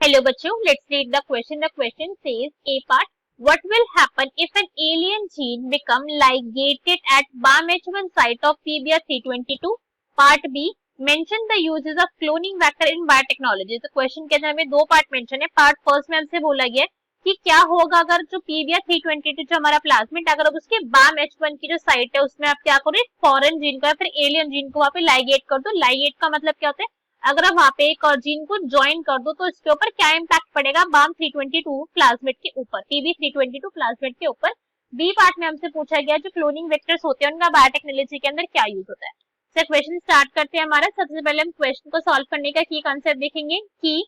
Hello बच्चों, let's read the question. The question says A part, what will happen if an alien gene become ligated at BAM-H1 site of PBR322? Part B, mention the uses of cloning vector in biotechnology. तो question के अंदर हमें दो part mention है. Part first में हमसे बोला गया है कि क्या होगा अगर जो PBR322 जो हमारा प्लाज्मिड अगर उसके BAM-H1 की जो साइट है उसमें आप क्या करो, फॉरेन जीन को या फिर एलियन जीन को वहां पे लाइगेट कर दो. लाइगेट का मतलब क्या होता है, अगर आप वहां पे एक और जीन को ज्वाइन कर दो तो इसके ऊपर क्या इम्पैक्ट पड़ेगा BAM 322 प्लाज्मिड के ऊपर, PB 322 प्लाज्मिड के ऊपर. बी पार्ट में हमसे पूछा गया जो क्लोनिंग वेक्टर्स होते हैं उनका बायोटेक्नोलॉजी के अंदर क्या यूज होता है. सर क्वेश्चन स्टार्ट करते हैं हमारा. सबसे पहले हम क्वेश्चन को सॉल्व करने का की कॉन्सेप्ट देखेंगे. की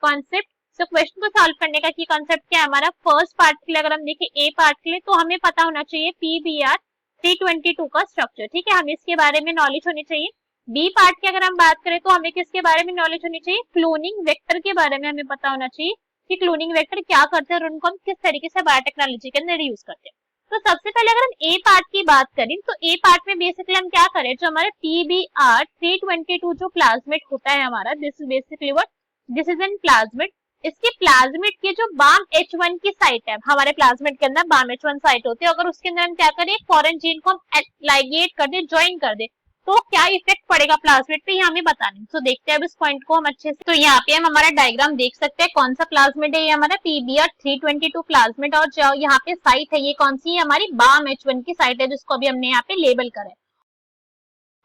कॉन्सेप्ट, सो क्वेश्चन को सॉल्व करने का की कॉन्सेप्ट क्या है हमारा. फर्स्ट पार्ट के लिए अगर हम देखें ए पार्ट के लिए तो हमें पता होना चाहिए PBR 322 का स्ट्रक्चर. ठीक है, हमें इसके बारे में नॉलेज होनी चाहिए. बी पार्ट की अगर हम बात करें तो हमें किसके बारे में नॉलेज होनी चाहिए, क्लोनिंग वेक्टर के बारे में हमें पता होना चाहिए कि क्लोनिंग वेक्टर क्या करते हैं और उनको हम किस तरीके से बायोटेक्नोलॉजी के अंदर यूज करते हैं. तो सबसे पहले अगर हम ए पार्ट की बात करें तो ए पार्ट में बेसिकली हम क्या करें, जो हमारे PBR 322 जो प्लाज्मिड होता है हमारा, this is basically what, this is an plasmid. इसके प्लाज्मिड के जो BAM-H1 की साइट है, हमारे प्लाज्मिड के अंदर BAM-H1 साइट होती है, अगर उसके अंदर हम क्या करें, फॉरेन जीन को हम लाइगेट कर दे, ज्वाइन कर दे, तो क्या इफेक्ट पड़ेगा प्लाज्मिड पे, ये हमें बताना. तो देखते हैं अब इस पॉइंट को हम अच्छे से. तो यहाँ पे हम हमारा डायग्राम देख सकते हैं. कौन सा प्लाज्मिड है, ये हमारा PBR 322 प्लाज्मिड, और जो यहाँ पे साइट है ये कौन सी है, हमारी BAM-H1 की साइट है जिसको अभी हमने यहाँ पे लेबल करा है.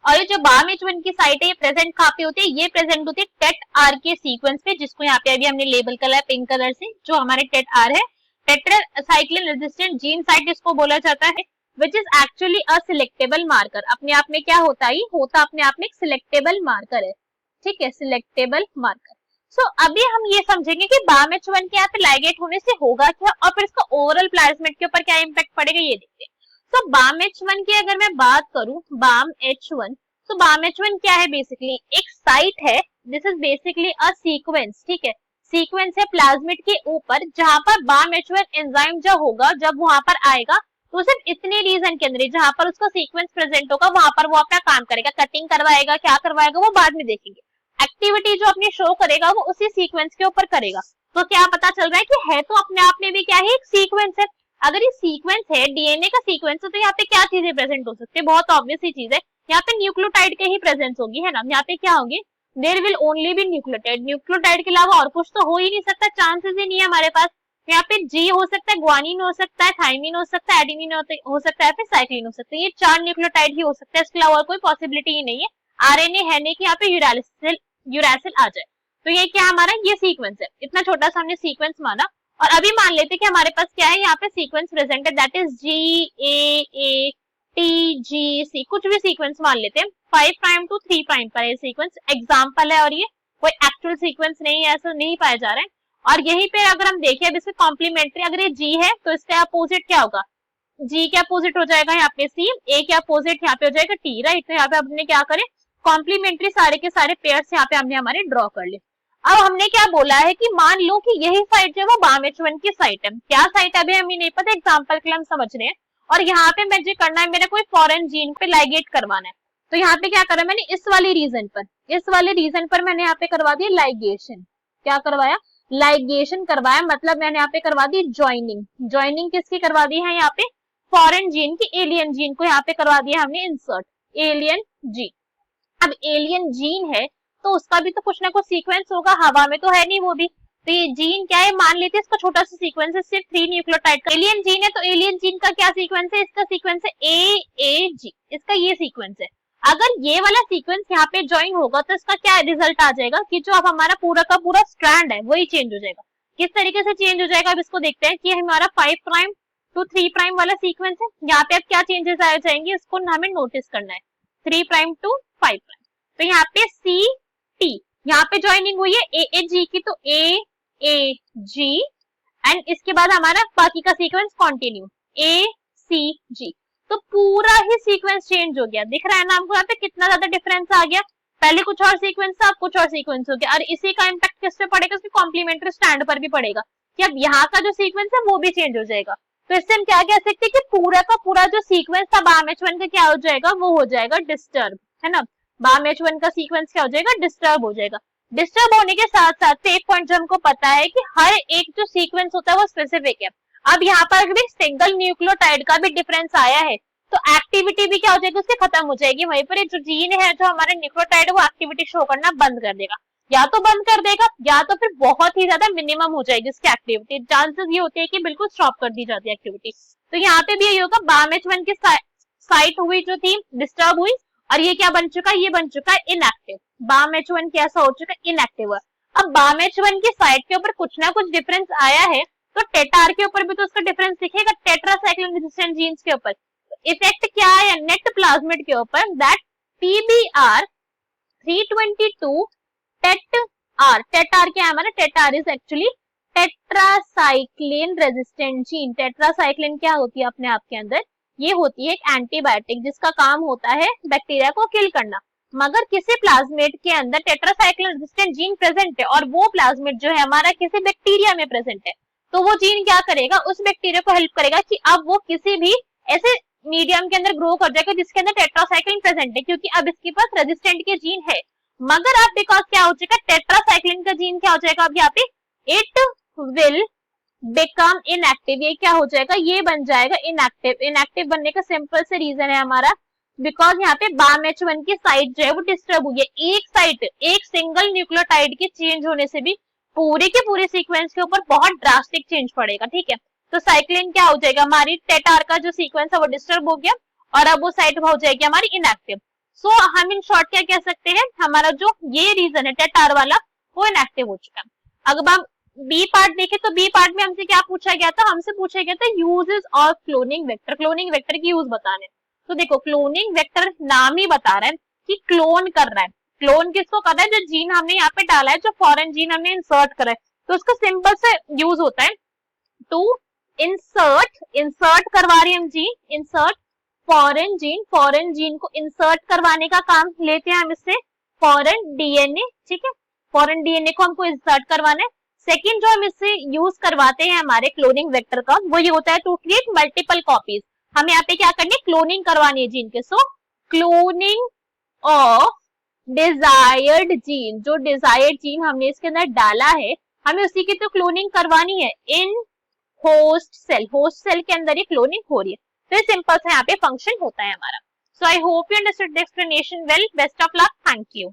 और ये जो BAM-H1 की साइट है ये प्रेजेंट कहाँ पे होती है, ये प्रेजेंट होती है TET-R के सीक्वेंस पे, जिसको यहाँ पे अभी हमने लेबल करा है पिंक कलर से. जो हमारे TET-R है, टेट्रासाइक्लिन रेजिस्टेंट जीन साइट जिसको बोला जाता है, which is actually a selectable marker. अपने आप में क्या होता है, होता अपने आप में एक सिलेक्टेबल मार्कर है. ठीक है, सिलेक्टेबल मार्कर. सो अभी हम ये समझेंगे कि BAM-H1 के यहाँ पे लाइगेट होने से होगा क्या और फिर इसका ओवरऑल प्लाज्मिड के ऊपर क्या इम्पैक्ट पड़ेगा ये देखते हैं. सो BAM-H1 की अगर मैं बात करूं, BAM-H1, तो BAM-H1 क्या है, बेसिकली एक साइट है. This is basically a sequence. ठीक है, सीक्वेंस है प्लाज्मिड के ऊपर जहां पर BAM-H1 एंजाइम जो होगा जब वहां पर आएगा तो सिर्फ इतने रीजन के अंदर जहां पर उसका सीक्वेंस प्रेजेंट होगा वहां पर वो अपना काम करेगा. कटिंग करवाएगा, क्या करवाएगा वो बाद में देखेंगे. एक्टिविटी जो अपनी शो करेगा वो उसी सीक्वेंस के ऊपर करेगा. तो क्या पता चल रहा है कि है तो अपने आप में भी क्या है, एक सीक्वेंस है. अगर ये सीक्वेंस है, डीएनए का सीक्वेंस है, तो यहाँ पे क्या चीजें प्रेजेंट हो सकती है, बहुत ऑब्वियस ही चीज है. यहाँ पे न्यूक्लियोटाइड के ही प्रेजेंस होगी, है ना. यहाँ पे क्या होंगे, there will only be nucleotide. Nucleotide के अलावा और कुछ तो हो ही नहीं सकता, चांसेस ही नहीं है हमारे पास. यहाँ पे जी हो सकता है, ग्वानिन हो सकता है, थाइमिन हो सकता है, एडेनिन हो सकता है, फिर साइक्लिन हो सकता है. ये 4 न्यूक्लियोटाइड ही हो सकता है, इसके अलावा और कोई पॉसिबिलिटी ही नहीं है. आरएनए है नहीं कि यहाँ पे यूरासिल आ जाए. तो ये क्या हमारा, ये सीक्वेंस है. इतना छोटा सा हमने सीक्वेंस माना. और अभी मान लेते हैं कि हमारे पास क्या है, यहाँ पे सीक्वेंस प्रेजेंट है, दैट इज GAATGC, कुछ भी सीक्वेंस मान लेते हैं. 5 प्राइम टू 3 प्राइम पर ये सीक्वेंस एग्जाम्पल है और ये कोई एक्चुअल सीक्वेंस नहीं है, ऐसा नहीं पाया जा रहा है. और यहीं पे अगर हम देखें अब इसके कॉम्प्लीमेंट्री, अगर ये G है तो इसका अपोजिट क्या होगा, G के अपोजिट हो जाएगा यहाँ पे C, A के अपोजिट यहाँ पे हो जाएगा T, राइट. तो यहाँ पे हमने क्या करें, कॉम्प्लीमेंट्री सारे के सारे पेयर्स यहाँ पे हमने हमारे ड्रॉ कर लिए. अब हमने क्या बोला है कि मान लो कि यही साइट जो है वो BAM-H1 की साइट है. क्या साइट है अभी हमें नहीं पता, एग्जांपल के लिए हम समझ रहे हैं. और यहाँ पे मुझे करना है, मेरा कोई फॉरेन जीन पे लाइगेट करवाना है. तो यहाँ पे क्या करा मैंने, इस वाले रीजन पर मैंने यहाँ पे करवा दिया लाइगेशन. क्या करवाया, लाइगेशन करवाया, मतलब मैंने यहाँ पे करवा दी ज्वाइनिंग. ज्वाइनिंग किसकी करवा दी है, यहाँ पे फॉरेन जीन की, एलियन जीन को यहाँ पे करवा दिया हमने इंसर्ट, एलियन जीन. अब एलियन जीन है तो उसका भी तो कुछ ना कुछ सीक्वेंस होगा, हवा में तो है नहीं वो भी. तो ये जीन क्या है, मान लेते हैं इसका छोटा सा सीक्वेंस है, सिर्फ 3 न्यूक्लियोटाइड का. एलियन जीन है तो एलियन जीन का क्या सीक्वेंस है, इसका सीक्वेंस है AAG, इसका ये सीक्वेंस है. अगर ये वाला सीक्वेंस यहाँ पे ज्वाइन होगा तो इसका क्या रिजल्ट आ जाएगा कि जो अब हमारा पूरा का पूरा स्ट्रैंड है वही चेंज हो जाएगा. किस तरीके से चेंज हो जाएगा अब इसको देखते हैं. कि हमारा 5 प्राइम टू 3 प्राइम वाला सीक्वेंस है, यहाँ पे अब क्या चेंजेस आ जाएंगे इसको हमें नोटिस करना है. 3 प्राइम टू 5 प्राइम, तो यहाँ पे CT, यहाँ पे ज्वाइनिंग हुई है AAG की, तो AAG, एंड इसके बाद हमारा बाकी का सीक्वेंस कंटिन्यू ACG. तो पूरा ही सीक्वेंस चेंज हो गया. दिख रहा है ना हमको यहाँ पे कितना ज्यादा डिफरेंस आ गया. पहले कुछ और सीक्वेंस था, अब कुछ और सीक्वेंस हो गया. और इसी का इम्पैक्ट किस पे पड़ेगा, उसके कॉम्प्लीमेंट्री स्टैंड पर भी पड़ेगा कि अब यहाँ का जो सीक्वेंस है वो भी चेंज हो जाएगा. तो इससे हम क्या कह सकते हैं कि पूरा का पूरा जो सीक्वेंस था BAM-H1 का क्या हो जाएगा, वो हो जाएगा डिस्टर्ब, है ना. BAM-H1 का सीक्वेंस क्या हो जाएगा, डिस्टर्ब हो जाएगा. डिस्टर्ब होने के साथ साथ एक पॉइंट जो हमको पता है कि हर एक जो सीक्वेंस होता है वो स्पेसिफिक है। अब यहाँ पर भी सिंगल न्यूक्लियोटाइड का भी डिफरेंस आया है तो एक्टिविटी भी क्या हो जाएगी, उसकी खत्म हो जाएगी। वहीं पर जो जीन है, जो हमारा न्यूक्लियोटाइड, वो एक्टिविटी शो करना बंद कर देगा, या तो बंद कर देगा या तो फिर बहुत ही ज्यादा मिनिमम हो जाएगी इसकी एक्टिविटी। चांसेस ये होते हैं कि बिल्कुल स्टॉप कर दी जाती है एक्टिविटी। तो यहाँ पे भी यही होगा, BAMH1 की साइट हुई जो थी डिस्टर्ब हुई, और ये क्या बन चुका है, ये बन चुका है इनएक्टिव। BAMH1 कैसा हो चुका है, इनएक्टिव। अब BAMH1 की साइट के ऊपर कुछ ना कुछ डिफरेंस आया है तो टेटार के ऊपर भी तो उसका डिफरेंस दिखेगा, टेट्रासाइक्लिन रेजिस्टेंट जीन्स के ऊपर। इफेक्ट क्या है नेट प्लाज्मिड के ऊपर, दैट PBr 322 टेट-आर, टेट-आर क्या है हमारा, TET-are is actually tetracycline resistant gene. Tetracycline क्या होती है अपने आप के अंदर, ये होती है एक एंटीबायोटिक जिसका काम होता है बैक्टीरिया को किल करना। मगर किसी प्लाज्मेट के अंदर टेट्रासाइक्लिन रेजिस्टेंट जीन प्रेजेंट है और वो प्लाज्मेट जो है हमारा किसी बैक्टीरिया में प्रेजेंट है, तो वो जीन क्या करेगा, उस बैक्टीरिया को हेल्प करेगा कि अब वो किसी भी ऐसे मीडियम के अंदर ग्रो कर जाएगा जिसके अंदर टेट्रासाइक्लिन प्रेजेंट है, क्योंकि अब इसके पास रेजिस्टेंट के जीन है। मगर अब बिकॉज क्या हो जाएगा, टेट्रासाइक्लिन का जीन क्या हो जाएगा अब यहाँ पे, इट विल बिकम इनएक्टिव। ये क्या हो जाएगा, ये बन जाएगा इनएक्टिव। इनएक्टिव बनने का सिंपल से रीजन है हमारा, बिकॉज यहाँ पे BAMH1 की साइट जो है वो डिस्टर्ब हुई है। एक साइट, एक सिंगल न्यूक्लियोटाइड के चेंज होने से भी पूरे के पूरे सीक्वेंस के ऊपर बहुत ड्रास्टिक चेंज पड़ेगा, ठीक है। तो साइक्लिन क्या हो जाएगा, हमारी टेटार का जो सीक्वेंस है वो डिस्टर्ब हो गया और अब वो साइट हो जाएगी हमारी इनएक्टिव। सो हम इन शॉर्ट क्या कह सकते हैं, हमारा जो ये रीजन है टेटार वाला वो इनएक्टिव हो चुका है। अगर हम बी पार्ट देखें तो बी पार्ट में हमसे क्या पूछा गया था, हमसे पूछा गया था uses of cloning vector, cloning vector की यूज बताने। तो देखो क्लोनिंग वेक्टर नाम ही बता रहा है कि क्लोन कर रहा है। क्लोन किसको कर रहा है, जो जीन हमने यहाँ पे डाला है, जो फॉरेन जीन हमने इंसर्ट करा है, तो उसका सिंपल से यूज होता है टू इंसर्ट, इंसर्ट करवा रही हम gene, insert foreign gene, foreign gene को इंसर्ट करवाने का काम लेते हैं हम इससे, फॉरेन डीएनए, ठीक है, फॉरेन डीएनए को हमको इंसर्ट करवाना है। सेकेंड जो हम इससे यूज करवाते हैं हमारे क्लोनिंग वेक्टर का, वो ये होता है टू क्रिएट मल्टीपल कॉपीज। हमें यहाँ पे क्या करनी है, क्लोनिंग करवानी है जीन के। सो क्लोनिंग ऑफ डिजायर्ड जीन, जो डिजायर्ड जीन हमने इसके अंदर डाला है हमें उसी की तो क्लोनिंग करवानी है in host cell, host cell के अंदर ये क्लोनिंग हो रही है। तो ये सिंपल सा यहाँ पे फंक्शन होता है हमारा। So I hope you understood the explanation well, best of luck, thank you.